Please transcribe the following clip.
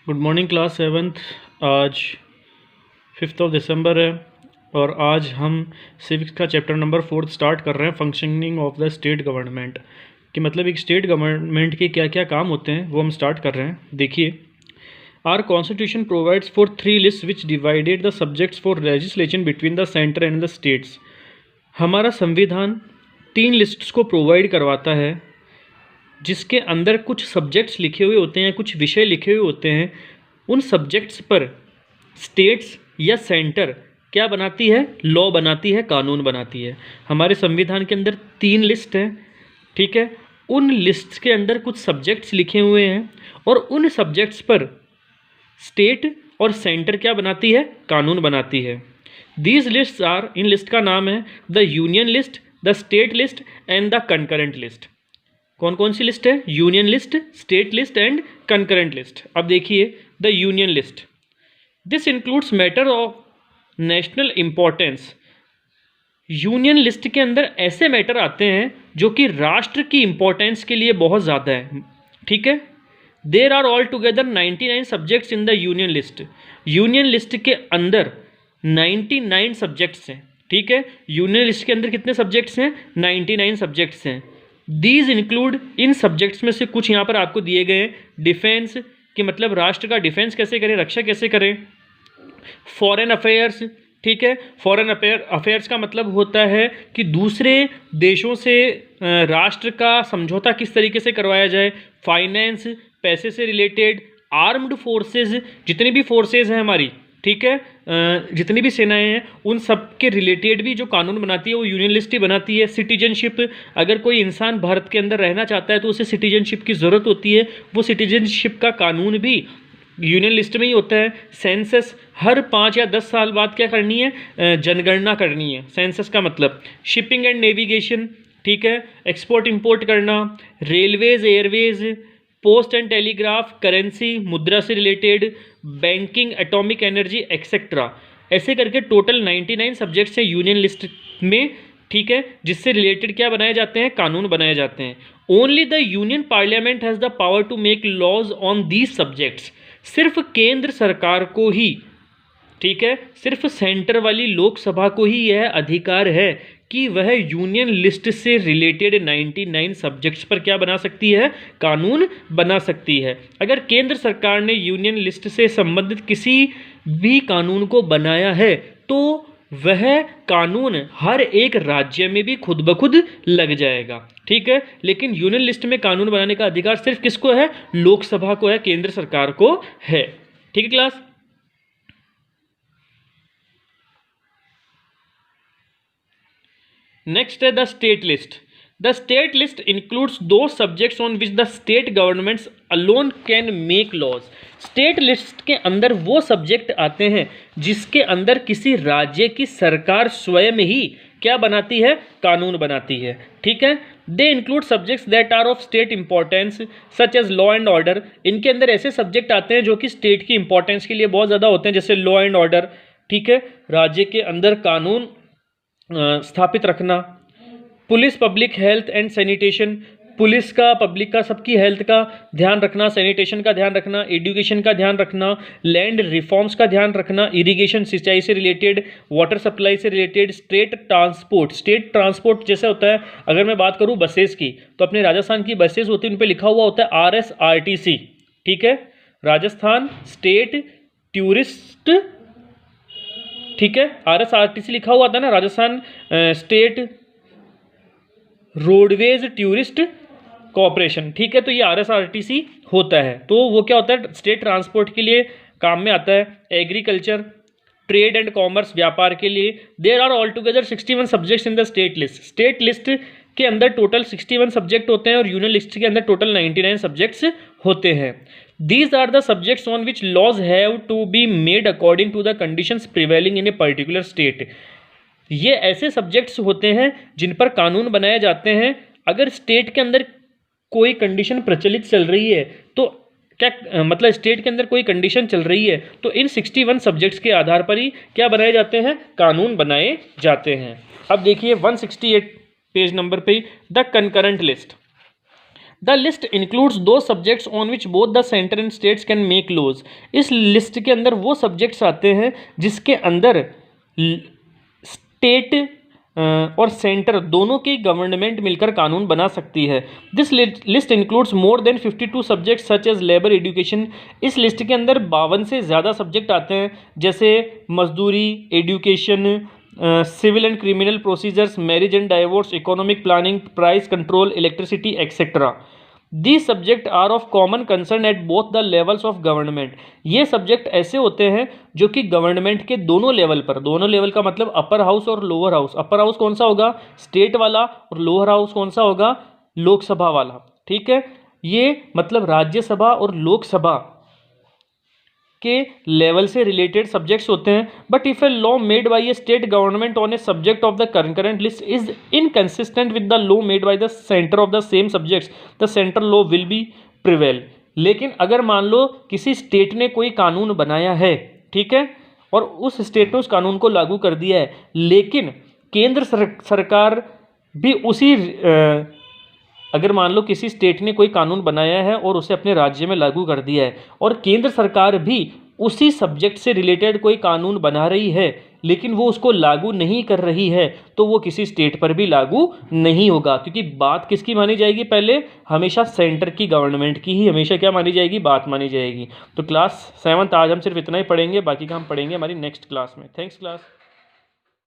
Good morning class seventh. आज 5 दिसंबर है और आज हम सिविक्स का चैप्टर नंबर 4 स्टार्ट कर रहे हैं। Functioning of the state government कि मतलब एक स्टेट गवर्नमेंट के क्या क्या काम होते हैं वो हम स्टार्ट कर रहे हैं। देखिए, our constitution provides for 3 list which divided the subjects for legislation between the centre and the states. हमारा संविधान 3 लिस्ट्स को प्रोवाइड करवाता है जिसके अंदर कुछ सब्जेक्ट्स लिखे हुए होते हैं, कुछ विषय लिखे हुए होते हैं। उन सब्जेक्ट्स पर स्टेट्स या सेंटर क्या बनाती है? लॉ बनाती है, कानून बनाती है। हमारे संविधान के अंदर 3 लिस्ट हैं, ठीक है। उन लिस्ट्स के अंदर कुछ सब्जेक्ट्स लिखे हुए हैं और उन सब्जेक्ट्स पर स्टेट और सेंटर क्या बनाती है? कानून बनाती है। दीज लिस्ट्स आर, इन लिस्ट का नाम है the union list, the state list and the concurrent list. कौन कौन सी लिस्ट है? Union list, state list and concurrent list. अब देखिए, the union list, this includes matter of national importance. Union list के अंदर ऐसे मैटर आते हैं जो कि राष्ट्र की इंपॉर्टेंस के लिए बहुत ज़्यादा है, ठीक है। There are all together 99 subjects in the union list. Union list के अंदर 99 सब्जेक्ट्स हैं, ठीक है। यूनियन लिस्ट के अंदर कितने सब्जेक्ट्स हैं? 99 सब्जेक्ट्स हैं। दीज इंक्लूड, इन सब्जेक्ट्स में से कुछ यहाँ पर आपको दिए गए हैं। डिफेंस कि मतलब राष्ट्र का डिफेंस कैसे करें, रक्षा कैसे करें। फॉरेन अफेयर्स, ठीक है। फॉरेन अफेयर्स का मतलब होता है कि दूसरे देशों से राष्ट्र का समझौता किस तरीके से करवाया जाए। फाइनेंस, पैसे से रिलेटेड। आर्म्ड फोर्सेस, जितनी भी फोर्सेस हैं हमारी, ठीक है, जितनी भी सेनाएं हैं उन सब के रिलेटेड भी जो कानून बनाती है वो यूनियन लिस्ट ही बनाती है। सिटीजनशिप, अगर कोई इंसान भारत के अंदर रहना चाहता है तो उसे सिटीजनशिप की ज़रूरत होती है, वो सिटीजनशिप का कानून भी यूनियन लिस्ट में ही होता है। सेंसस, हर 5 या 10 साल बाद क्या करनी है? जनगणना करनी है। सेंसस का मतलब शिपिंग एंड नेविगेशन, ठीक है, एक्सपोर्ट इंपोर्ट करना, railways, Airways, post and telegraph, currency, मुद्रा से related, banking, atomic energy, etcetera. ऐसे करके टोटल 99 सब्जेक्ट्स हैं यूनियन लिस्ट में, ठीक है, जिससे रिलेटेड क्या बनाए जाते हैं? कानून बनाए जाते हैं। Only the union parliament has the power to make laws on these subjects. सिर्फ केंद्र सरकार को ही, ठीक है, सिर्फ सेंटर वाली लोकसभा को ही यह अधिकार है कि वह यूनियन लिस्ट से रिलेटेड 99 सब्जेक्ट्स पर क्या बना सकती है? कानून बना सकती है। अगर केंद्र सरकार ने यूनियन लिस्ट से संबंधित किसी भी कानून को बनाया है तो वह कानून हर एक राज्य में भी खुद ब खुद लग जाएगा, ठीक है। लेकिन यूनियन लिस्ट में कानून बनाने का अधिकार सिर्फ किसको है? लोकसभा को है, केंद्र सरकार को है, ठीक है क्लास। नेक्स्ट है the state list. The state list includes those subjects on which the state governments alone can make laws. State list के अंदर वो सब्जेक्ट आते हैं जिसके अंदर किसी राज्य की सरकार स्वयं ही क्या बनाती है? कानून बनाती है, ठीक है। They include subjects that are of state importance such as law and order. इनके अंदर ऐसे सब्जेक्ट आते हैं जो कि स्टेट की इंपॉर्टेंस के लिए बहुत ज़्यादा होते हैं, जैसे लॉ एंड ऑर्डर, ठीक है, राज्य के अंदर कानून स्थापित रखना। Police, public health and sanitation, police का, पब्लिक का, सबकी हेल्थ का ध्यान रखना, सैनिटेशन का ध्यान रखना, एजुकेशन का ध्यान रखना, लैंड रिफॉर्म्स का ध्यान रखना, इरिगेशन, सिंचाई से रिलेटेड, वाटर सप्लाई से related, state transport. State transport जैसे होता है, अगर मैं बात करूं बसेस की तो अपने राजस्थान की बसेस होती है, उन पर लिखा हुआ होता है RSRTC, ठीक है, राजस्थान स्टेट टूरिस्ट, ठीक है, RSRTC लिखा हुआ था ना, Rajasthan state roadways tourist corporation, ठीक है। तो ये RSRTC होता है, तो वो क्या होता है? स्टेट ट्रांसपोर्ट के लिए काम में आता है। एग्रीकल्चर, ट्रेड एंड कॉमर्स, व्यापार के लिए। There are all together 61 subjects in the state list. State list के अंदर टोटल 61 सब्जेक्ट होते हैं और यूनियन लिस्ट के अंदर टोटल 99 सब्जेक्ट्स होते हैं। These are the subjects on which laws have to be made according to the conditions prevailing in a particular state. ये ऐसे सब्जेक्ट्स होते हैं जिन पर कानून बनाए जाते हैं। अगर स्टेट के अंदर कोई कंडीशन प्रचलित चल रही है तो क्या मतलब स्टेट के अंदर कोई कंडीशन चल रही है तो इन 61 सब्जेक्ट्स के आधार पर ही क्या बनाए जाते हैं? कानून बनाए जाते हैं। अब देखिए 168 पेज नंबर पे the concurrent list. The list includes those subjects on which both the centre and states can make laws. इस लिस्ट के अंदर वो सब्जेक्ट्स आते हैं जिसके अंदर स्टेट और सेंटर दोनों की गवर्नमेंट मिलकर कानून बना सकती है। This list includes more than 52 subjects such as labour education. इस लिस्ट के अंदर 52 से ज़्यादा सब्जेक्ट आते हैं जैसे मजदूरी, education, civil and criminal procedures, marriage and divorce, economic planning, price control, electricity etcetera. These subject are of common concern at both the levels of government. ये सब्जेक्ट ऐसे होते हैं जो कि गवर्नमेंट के दोनों लेवल पर, दोनों लेवल का मतलब अपर हाउस और लोअर हाउस। अपर हाउस कौन सा होगा? स्टेट वाला। और लोअर हाउस कौन सा होगा? लोकसभा वाला। ठीक है, ये मतलब राज्यसभा और लोकसभा के लेवल से रिलेटेड सब्जेक्ट्स होते हैं। But if a law made by A state government on a subject of the current list is inconsistent with the law made by the centre of the same subjects, the central law will be prevail. लेकिन अगर मान लो किसी state ने कोई कानून बनाया है, ठीक है, और उस स्टेट ने उस कानून को लागू कर दिया है, लेकिन केंद्र सरकार भी उसी अगर मान लो किसी स्टेट ने कोई कानून बनाया है और उसे अपने राज्य में लागू कर दिया है और केंद्र सरकार भी उसी सब्जेक्ट से रिलेटेड कोई कानून बना रही है लेकिन वो उसको लागू नहीं कर रही है, तो वो किसी स्टेट पर भी लागू नहीं होगा। क्योंकि बात किसकी मानी जाएगी? पहले हमेशा सेंटर की गवर्नमेंट की ही हमेशा क्या मानी जाएगी? बात मानी जाएगी। तो क्लास 7th आज हम सिर्फ इतना ही पढ़ेंगे, बाकी का हम पढ़ेंगे हमारी नेक्स्ट क्लास में। Thanks class.